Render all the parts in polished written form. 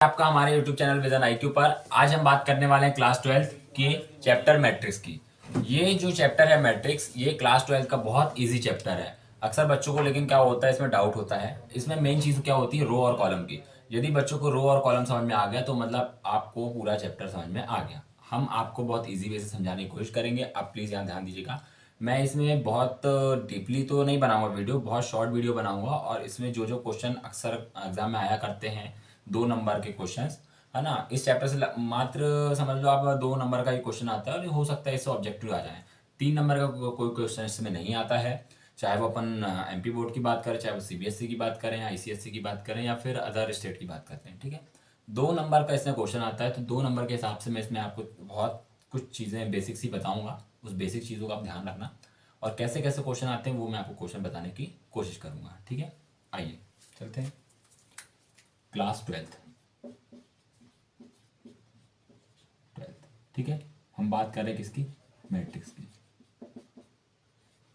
आपका हमारे YouTube channel vision IQ पर आज हम बात करने वाले हैं क्लास 12 के चैप्टर मैट्रिक्स की। ये जो चैप्टर है मैट्रिक्स, ये क्लास 12 का बहुत इजी चैप्टर है। अक्सर बच्चों को लेकिन क्या होता है, इसमें डाउट होता है। इसमें मेन चीज़ क्या होती है, रो और कॉलम की। यदि बच्चों को रो और कॉलम समझ में आ गया तो मतलब आपको पूरा चैप्टर समझ में आ गया। हम आपको बहुत ईजी वे से समझाने की कोशिश करेंगे, आप प्लीज़ यहाँ ध्यान दीजिएगा। मैं इसमें बहुत डीपली तो नहीं बनाऊंगा वीडियो, बहुत शॉर्ट वीडियो बनाऊंगा। और इसमें जो जो क्वेश्चन अक्सर एग्जाम में आया करते हैं, 2 नंबर के क्वेश्चंस, है ना, इस चैप्टर से मात्र समझ लो आप 2 नंबर का ही क्वेश्चन आता है। और हो सकता है इससे ऑब्जेक्टिव आ जाए। 3 नंबर का कोई क्वेश्चन इसमें नहीं आता है। चाहे वो अपन MP बोर्ड की बात करें, चाहे वो CBSE की बात करें, ICSE की बात करें, या फिर अदर स्टेट की बात करते हैं। ठीक है, 2 नंबर का इसमें क्वेश्चन आता है। तो 2 नंबर के हिसाब से मैं इसमें आपको बहुत कुछ चीज़ें बेसिक्स ही बताऊंगा। उस बेसिक चीज़ों का आप ध्यान रखना, और कैसे कैसे क्वेश्चन आते हैं वो मैं आपको क्वेश्चन बताने की कोशिश करूंगा। ठीक है, आइए चलते हैं। क्लास 12, ठीक है, हम बात कर रहे हैं किसकी, मैट्रिक्स की।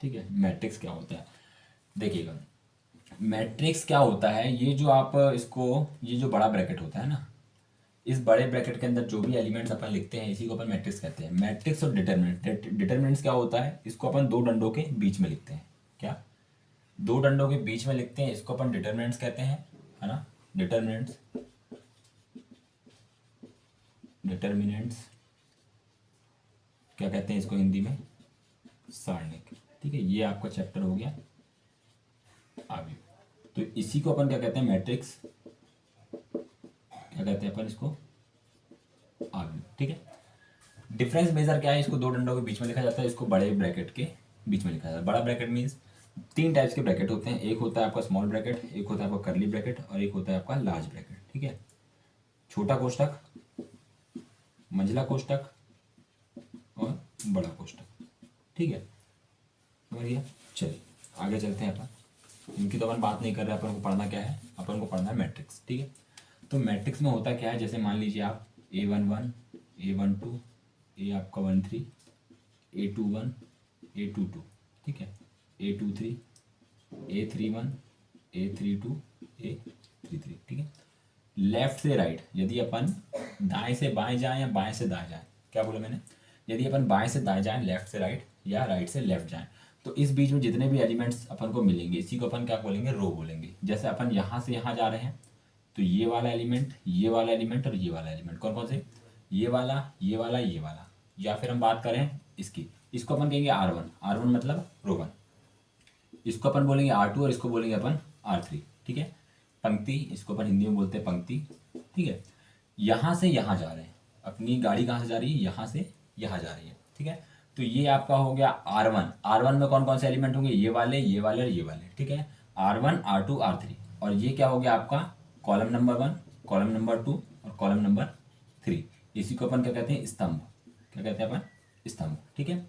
ठीक है, मैट्रिक्स क्या होता है देखिएगा। मैट्रिक्स क्या होता है, ये जो आप इसको, ये जो बड़ा ब्रैकेट होता है ना, इस बड़े ब्रैकेट के अंदर जो भी एलिमेंट्स अपन लिखते हैं इसी को अपन मैट्रिक्स कहते हैं। मैट्रिक्स और डिटरमिनेंट, डिटरमिनेंट्स क्या होता है, इसको अपन 2 डंडों के बीच में लिखते हैं। क्या, 2 डंडों के बीच में लिखते हैं, इसको अपन डिटरमिनेंट्स कहते हैं, है ना। डिटरमिनेंट्स, डिटरमिनेंट्स क्या कहते हैं इसको हिंदी में, सारणिक। ठीक है, ये आपका चैप्टर हो गया आगे। तो इसी को अपन क्या कहते हैं, मैट्रिक्स, क्या कहते हैं अपन इसको, आगे। ठीक है, डिफरेंस मेजर क्या है, इसको 2 डंडों के बीच में लिखा जाता है, इसको बड़े ब्रैकेट के बीच में लिखा जाता है। बड़ा ब्रैकेट मीन्स 3 टाइप्स के ब्रैकेट होते हैं। एक होता है आपका स्मॉल ब्रैकेट, एक होता है आपका कर्ली ब्रैकेट, और एक होता है आपका लार्ज ब्रैकेट। ठीक है, छोटा कोष्टक, मंझला कोष्टक और बड़ा कोष्टक। ठीक है, समझ गया। चलिए आगे चलते हैं अपन। इनकी तो अपन बात नहीं कर रहे, अपन को पढ़ना क्या है, अपन को पढ़ना है मैट्रिक्स। ठीक है, तो मैट्रिक्स में होता क्या है, जैसे मान लीजिए आप A11, A12, ए आपका 13, A21, A22, ठीक है, A23, A31, A32, A33। ठीक है, लेफ्ट से राइट, यदि अपन दाएं से बाएं जाएं या बाएं से दाएं जाएं, क्या बोला मैंने, यदि अपन बाएं से दाएं जाएं, लेफ्ट से राइट, या राइट से लेफ्ट जाएं, तो इस बीच में जितने भी एलिमेंट्स अपन को मिलेंगे इसी को अपन क्या बोलेंगे, रो बोलेंगे। जैसे अपन यहाँ से यहाँ जा रहे हैं तो ये वाला एलिमेंट, ये वाला एलिमेंट और ये वाला एलिमेंट, कौन कौन से, ये वाला, ये वाला, ये वाला। या फिर हम बात करें इसकी, इसको अपन कहेंगे R1, R1 मतलब रो 1। इसको अपन बोलेंगे R2 और इसको बोलेंगे अपन R3। ठीक है, पंक्ति, इसको अपन हिंदी में बोलते हैं पंक्ति। ठीक है, यहाँ से यहाँ जा रहे हैं, अपनी गाड़ी कहाँ से जा रही है, यहाँ से यहाँ जा रही है। ठीक है, तो ये आपका हो गया R1। R1 में कौन कौन से एलिमेंट होंगे, ये वाले, ये वाले और ये वाले। ठीक है, R1, R2, R3। और ये क्या हो गया आपका कॉलम नंबर 1, कॉलम नंबर 2 और कॉलम नंबर 3। इसी को अपन क्या कहते हैं, स्तंभ। क्या कहते हैं अपन, स्तंभ। ठीक है,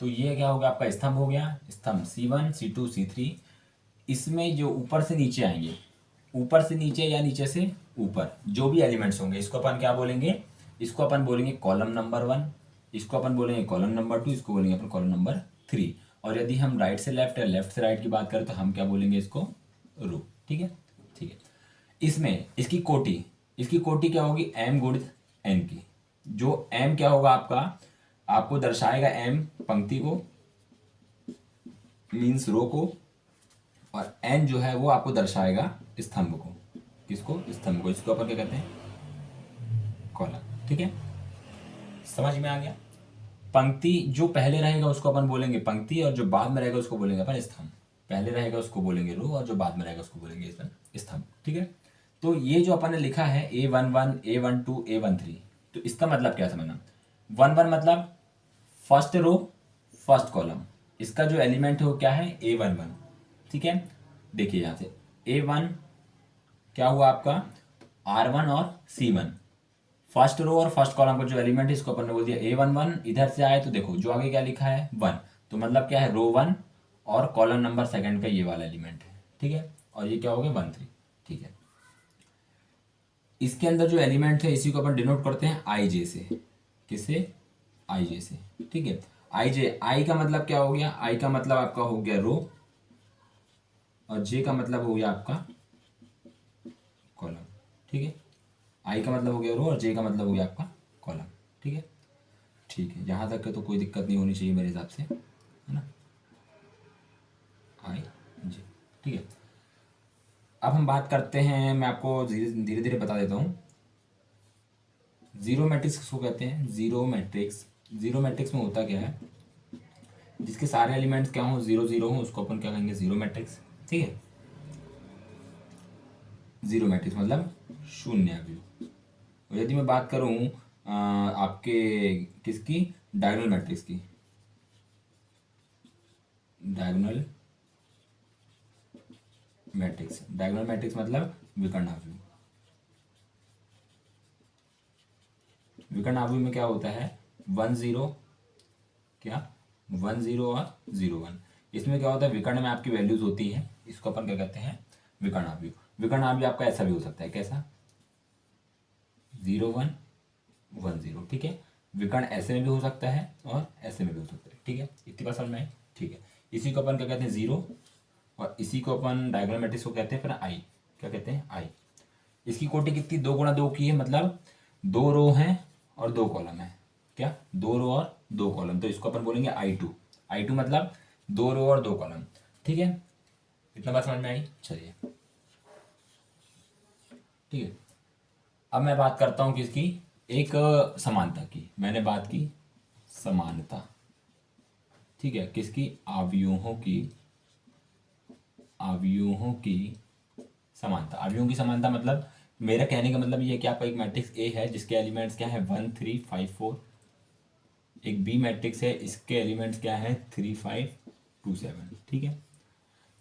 तो ये क्या हो गया आपका स्तंभ हो गया, स्तंभ C1, C2, C3। इसमें जो ऊपर से नीचे आएंगे, ऊपर से नीचे या नीचे से ऊपर जो भी एलिमेंट्स होंगे इसको अपन क्या बोलेंगे, इसको अपन बोलेंगे कॉलम नंबर 1, इसको अपन बोलेंगे कॉलम नंबर 2, इसको बोलेंगे अपन कॉलम नंबर 3। और यदि हम राइट से लेफ्ट या लेफ्ट से राइट की बात करें तो हम क्या बोलेंगे इसको, रो। ठीक है, ठीक है। इसमें इसकी कोटि, इसकी कोटि क्या होगी, m गुणित n की। जो m क्या होगा आपका, आपको दर्शाएगा m पंक्ति को, मीन्स रो को, और n जो है वो आपको दर्शाएगा स्तंभ को। किसको, स्तंभ को। इसको अपन क्या कहते हैं, कॉलम। ठीक है, समझ में आ गया। पंक्ति जो पहले रहेगा उसको अपन बोलेंगे पंक्ति, और जो बाद में रहेगा उसको बोलेंगे अपन स्तंभ। पहले रहेगा उसको बोलेंगे रो, और जो बाद में रहेगा उसको बोलेंगे स्तंभ। ठीक है, तो ये जो अपन ने लिखा है A11, A12, A13, तो इसका मतलब क्या समझना, 1 मतलब फर्स्ट रो फर्स्ट कॉलम, इसका जो एलिमेंट है वो क्या है, A11। ठीक है, देखिए यहाँ से A1 क्या हुआ आपका, R1 और C1, फर्स्ट रो और फर्स्ट कॉलम का जो एलिमेंट है इसको अपन ने बोल दिया A11। इधर से आए तो देखो जो आगे क्या लिखा है 1, तो मतलब क्या है, रो 1 और कॉलम नंबर सेकंड का ये वाला एलिमेंट है। ठीक है, और ये क्या हो गया 13। ठीक है, इसके अंदर जो एलिमेंट है इसी को अपन डिनोट करते हैं IJ से। किससे, IJ से। ठीक है, IJ, I का मतलब क्या हो गया, I का मतलब आपका हो गया रो, और J का मतलब हो गया आपका कॉलम। ठीक है, आई का मतलब हो गया रो और जे का मतलब हो गया आपका कॉलम। ठीक है, ठीक है, यहाँ तक के तो कोई दिक्कत नहीं होनी चाहिए मेरे हिसाब से, है ना, आई जे। ठीक है, अब हम बात करते हैं, मैं आपको धीरे धीरे बता देता हूँ। जीरो मैट्रिक्स किसको कहते हैं? जीरो मैट्रिक्स, जीरो मैट्रिक्स में होता क्या है, जिसके सारे एलिमेंट्स क्या हो, जीरो जीरो हो, उसको अपन क्या कहेंगे, जीरो मैट्रिक्स। ठीक है, जीरो मैट्रिक्स मतलब शून्य अवयव। और यदि मैं बात करूं आपके किसकी, डायगोनल मैट्रिक्स की, डायगोनल मैट्रिक्स, डायगोनल मैट्रिक्स मतलब विकर्ण अवयव। विकर्ण अवयव में क्या होता है, वन जीरो, क्या, वन जीरो और जीरो वन। इसमें क्या होता है, विकर्ण में आपकी वैल्यूज होती है, इसको अपन क्या कहते हैं, विकर्ण अवयव। विकर्ण अवयव आपका ऐसा भी हो सकता है, कैसा, जीरो वन वन जीरो। ठीक है, विकर्ण ऐसे में भी हो सकता है और ऐसे में भी हो सकता है। ठीक है, इतनी बात समझ में आई। ठीक है, इसी को अपन क्या कहते हैं, जीरो, और इसी को अपन डायगोनल मैट्रिक्स को कहते हैं फिर आई, क्या कहते हैं, आई। इसकी कोटि कितनी, दो गुणा दो की है, मतलब दो रो हैं और दो कॉलम है, क्या, दो रो और दो कॉलम, तो इसको अपन बोलेंगे आई टू। आई टू मतलब दो रो और दो कॉलम। ठीक है, इतना बात समझ में आई। चलिए, ठीक है, अब मैं बात करता हूँ किसकी, एक समानता की, मैंने बात की समानता। ठीक है, किसकी, अवयवों की, अवयवों की समानता। अवयवों की समानता मतलब मेरा कहने का मतलब ये है कि आपका एक मैट्रिक्स ए है जिसके एलिमेंट्स क्या है, वन थ्री फाइव फोर। एक बी मैट्रिक्स है, इसके एलिमेंट्स क्या है, थ्री फाइव टू सेवन। ठीक है,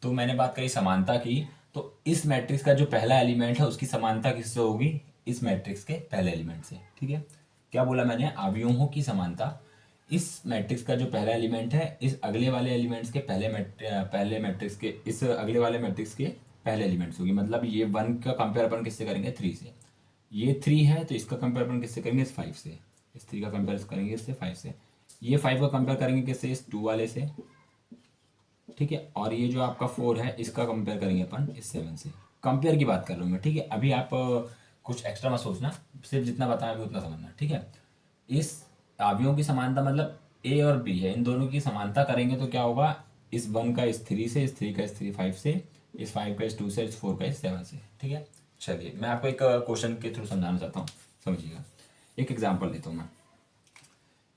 तो मैंने बात करी समानता की, तो इस मैट्रिक्स का जो पहला एलिमेंट है उसकी समानता किससे होगी, इस मैट्रिक्स के पहले एलिमेंट से। ठीक है, क्या बोला मैंने, अवयवों की समानता, इस मैट्रिक्स का जो पहला एलिमेंट है इस अगले वाले एलिमेंट्स के पहले मैट्रिक्स के, इस अगले वाले मैट्रिक्स के पहले एलिमेंट्स होगी। मतलब ये वन का कंपेयर अपन किससे करेंगे, थ्री से। ये थ्री है तो इसका कंपेयर अपन किससे करेंगे, इस फाइव से। इस थ्री का कंपेयर करेंगे इससे, फाइव से। ये फाइव का कंपेयर करेंगे किससे, इस टू वाले से। ठीक है, और ये जो आपका फोर है इसका कंपेयर करेंगे अपन इस सेवन से। कंपेयर की बात कर रहा हूँ मैं। ठीक है, अभी आप कुछ एक्स्ट्रा मत सोचना, सिर्फ जितना बताया अभी उतना समझना। ठीक है, इस अवयवों की समानता मतलब ए और बी है, इन दोनों की समानता करेंगे तो क्या होगा, इस वन का इस थ्री से, इस थ्री का इस थ्री फाइव से, इस फाइव का इस टू से, इस फोर का इस सेवन से। ठीक है, चलिए मैं आपको एक क्वेश्चन के थ्रू समझाना चाहता हूँ, समझिएगा। एक एग्जाम्पल लेता हूँ मैं।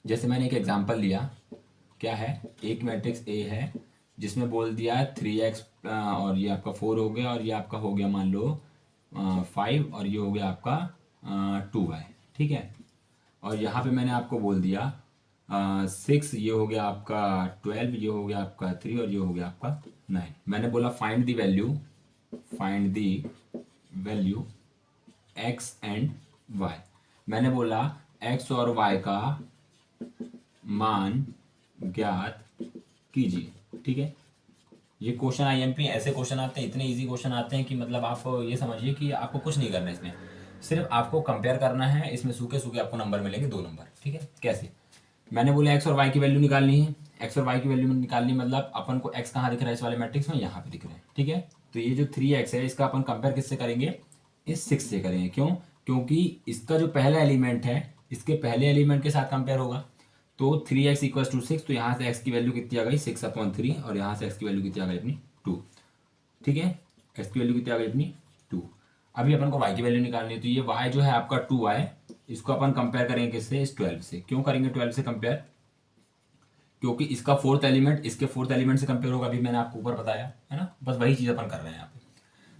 जैसे मैंने एक एग्जाम्पल लिया, क्या है, एक मैट्रिक्स ए है जिसमें बोल दिया है थ्री एक्स, और ये आपका फोर हो गया, और ये आपका हो गया मान लो फाइव, और ये हो गया आपका टू वाई। ठीक है, और यहाँ पे मैंने आपको बोल दिया सिक्स, ये हो गया आपका ट्वेल्व, ये हो गया आपका थ्री, और ये हो गया आपका नाइन। मैंने बोला find the value, find the value X and Y. मैंने बोला एक्स और वाई का मान ज्ञात कीजिए। ठीक है, ये क्वेश्चन आईएमपी ऐसे क्वेश्चन आते हैं, इतने इजी क्वेश्चन आते हैं कि मतलब आप ये समझिए कि आपको कुछ नहीं करना है इसमें, सिर्फ आपको कंपेयर करना है। इसमें सूखे सूखे आपको नंबर मिलेंगे, दो नंबर। ठीक है, कैसे, मैंने बोला एक्स और वाई की वैल्यू निकालनी है। एक्स और वाई की वैल्यू निकालनी मतलब अपन को एक्स कहाँ दिख रहा है, इस वाले मैट्रिक्स में, यहाँ पे दिख रहा है। ठीक है, तो ये जो थ्री एक्स है इसका अपन कंपेयर किससे करेंगे, इस सिक्स से करेंगे। क्यों, क्योंकि इसका जो पहला एलिमेंट है इसके पहले एलिमेंट के साथ कंपेयर होगा। तो three X equal to six, तो यहाँ से एक्स की वैल्यू कितनी आ गई, सिक्स अपॉन थ्री, और यहाँ से एक्स की वैल्यू कितनी आ गई अपनी, टू। ठीक है, एक्स की वैल्यू कितनी आ गई अपनी, टू। अभी अपन को वाई की वैल्यू निकालनी है, तो ये वाई जो है आपका टू वाई, इसको अपन कंपेयर करेंगे किससे, इस ट्वेल्व से। क्यों करेंगे ट्वेल्व से कंपेयर, क्योंकि इसका फोर्थ एलिमेंट इसके फोर्थ एलिमेंट से कंपेयर होगा, अभी मैंने आपको ऊपर बताया है ना, बस वही चीज़ अपन कर रहे हैं यहाँ पे।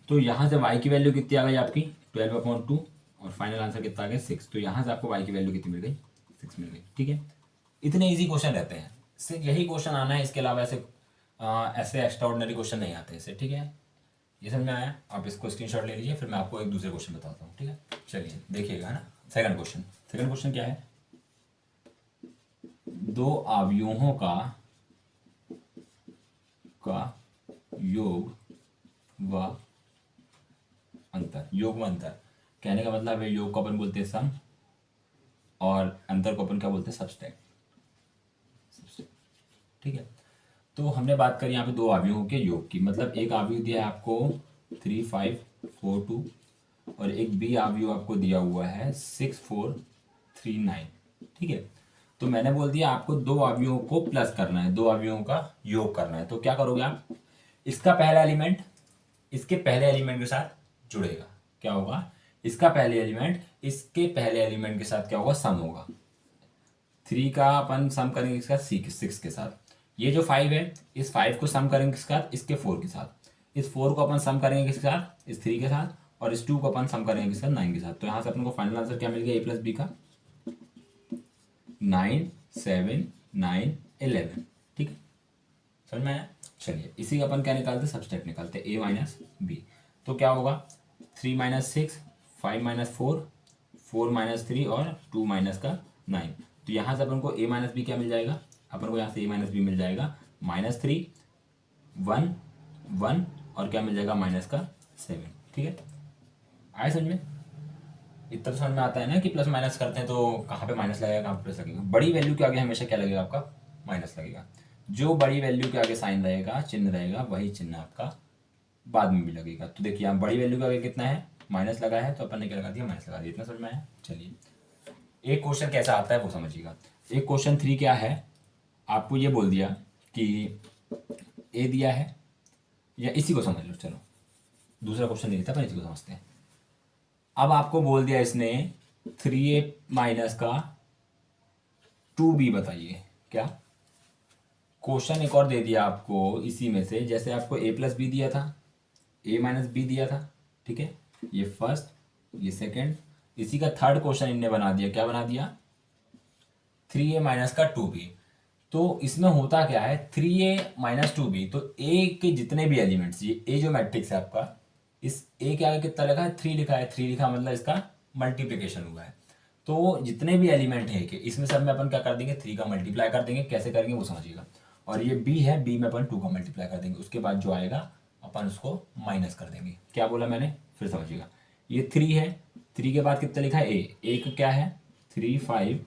तो यहाँ से वाई की वैल्यू कितनी आ गई आपकी, ट्वेल्व अपॉन टू, और फाइनल आंसर कितना आ गया, सिक्स। तो यहाँ से आपको वाई की वैल्यू कितनी मिल गई, सिक्स मिल गई। ठीक है, इतने इजी क्वेश्चन रहते हैं, सिर्फ यही क्वेश्चन आना है, इसके अलावा ऐसे एक्स्ट्रा ऑर्डिनरी क्वेश्चन नहीं आते इससे। ठीक है, ये समझ में आया, आप इसको स्क्रीनशॉट ले लीजिए, फिर मैं आपको एक दूसरे क्वेश्चन बताता हूँ। ठीक है, चलिए देखिएगा ना, सेकंड क्वेश्चन। सेकंड क्वेश्चन क्या है, दो अवयवों का योग व अंतर। योग व अंतर कहने का मतलब है, योग को अपन बोलते हैं सम, और अंतर को अपन क्या बोलते हैं, सबस्ट्रैक्ट। ठीक है, तो हमने बात करी यहाँ पे दो अवयवों के योग की, मतलब एक अवयव दिया है आपको थ्री फाइव फोर टू, और एक बी अवयव आपको दिया हुआ है 6439, ठीक है। तो मैंने बोल दिया आपको दो अवयवों को प्लस करना है, दो अवयवों का योग करना है। तो क्या करोगे आप, इसका पहला एलिमेंट इसके पहले एलिमेंट के साथ जुड़ेगा, क्या होगा, इसका पहले एलिमेंट इसके पहले एलिमेंट के साथ क्या होगा, सम होगा। 3 का अपन सम करेंगे इसका 6 के साथ। ये जो 5 है, इस 5 को सम करेंगे किसके साथ, इसके 4 के साथ। इस 4 को अपन सम करेंगे किसके साथ, इस 3 के साथ। और इस 2 को अपन सम करेंगे किसके साथ, 9 के साथ। तो यहाँ से अपन को फाइनल आंसर क्या मिल गया, a + b का 9 7 9 11, ठीक है, समझ में आया। चलिए इसी का अपन क्या निकालते हैं, सबस्ट्रैक्ट निकालते हैं, a - b। तो क्या होगा, 3 - 6 5 - 4 4 - 3 और 2 - 9। तो यहाँ से अपन को a - b क्या मिल जाएगा, अपन को यहाँ से a - b मिल जाएगा -3 1 1 और क्या मिल जाएगा -7, ठीक है। आए समझ में, इतना तो समझ में आता है ना कि प्लस माइनस करते हैं तो कहाँ पे माइनस लगेगा, कहाँ पे प्लस लगेगा। बड़ी वैल्यू के आगे हमेशा क्या लगेगा, आपका माइनस लगेगा। जो बड़ी वैल्यू के आगे साइन रहेगा, चिन्ह रहेगा, वही चिन्ह आपका बाद में भी लगेगा। तो देखिए यहाँ बड़ी वैल्यू के आगे कितना है, माइनस लगा है, तो अपन ने क्या लगा दिया, माइनस लगा दिया। इतना समझ में आया। चलिए एक क्वेश्चन कैसा आता है वो समझिएगा। एक क्वेश्चन 3 क्या है, आपको ये बोल दिया कि ए दिया है, या इसी को समझ लो, चलो दूसरा क्वेश्चन नहीं देता, पर इसी को समझते हैं। अब आपको बोल दिया इसने 3a - का 2b बताइए। क्या क्वेश्चन एक और दे दिया आपको इसी में से, जैसे आपको a + b दिया था, a - b दिया था, ठीक है, ये फर्स्ट ये सेकंड, इसी का थर्ड क्वेश्चन इनने बना दिया। क्या बना दिया, 3a - का 2b। तो इसमें होता क्या है, 3a - 2b, तो a के जितने भी एलिमेंट्स, ये a जो मैट्रिक्स है आपका, इस a के आगे कितना लिखा है, 3 लिखा है। 3 लिखा मतलब इसका मल्टीप्लिकेशन हुआ है। तो जितने भी एलिमेंट है कि इसमें सब में अपन क्या कर देंगे, 3 का मल्टीप्लाई कर देंगे। कैसे करेंगे वो समझिएगा। और ये b है, b में अपन 2 का मल्टीप्लाई कर देंगे। उसके बाद जो आएगा अपन उसको माइनस कर देंगे। क्या बोला मैंने, फिर समझिएगा। ये 3 है, 3 के बाद कितना लिखा है, a का क्या है, 3 5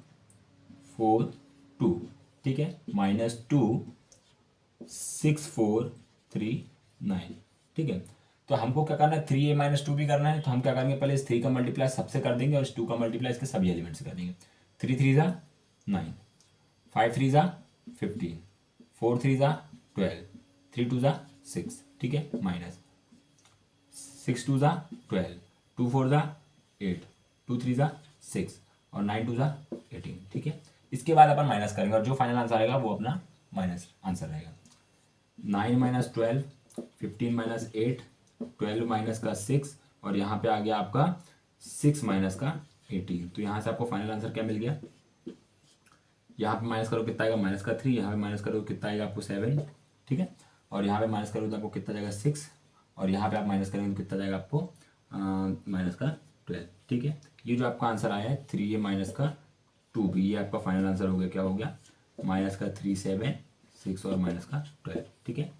4 2, ठीक है, -2 6 4 3 9, ठीक है। तो हमको क्या करना है, 3a - 2b करना है। तो हम क्या करेंगे, पहले इस 3 का मल्टीप्लाई सबसे कर देंगे और इस 2 का मल्टीप्लाई इसके सभी एलिमेंट से कर देंगे। 3 3 ज़ा 9, 5 3 ज़ा 15, 4 3 ज़ा 12, 3 2 ज़ा 6, ठीक है, -6 2 ज़ा 12, 2 4 ज़ा 8, 2 3 ज़ा 6 और 9 2 ज़ा 18, ठीक है। इसके बाद अपन माइनस करेंगे और जो फाइनल आंसर आएगा वो अपना माइनस आंसर रहेगा। 9 - 12 15 - 8 12 - का 6 और यहाँ पे आ गया आपका 6 - का 18। तो यहाँ से आपको फाइनल आंसर क्या मिल गया, यहाँ पे माइनस करो कितना आएगा, -3, यहाँ पे माइनस करो कितना आएगा आपको 7, ठीक है, और यहाँ पे माइनस करो तो आपको कितना जाएगा 6 और यहाँ पे आप माइनस करेंगे तो कितना जाएगा आपको -12, ठीक है। ये जो आपका आंसर आया है 3a - का 2b, ये आपका फाइनल आंसर हो गया। क्या हो गया, -3 7 6 और -12, ठीक है।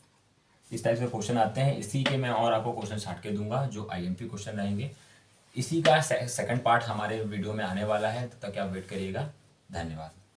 इस टाइप से क्वेश्चन आते हैं। इसी के मैं और आपको क्वेश्चन छाट के दूंगा जो IMP क्वेश्चन रहेंगे। इसी का सेकंड पार्ट हमारे वीडियो में आने वाला है, तब तक आप वेट करिएगा। धन्यवाद।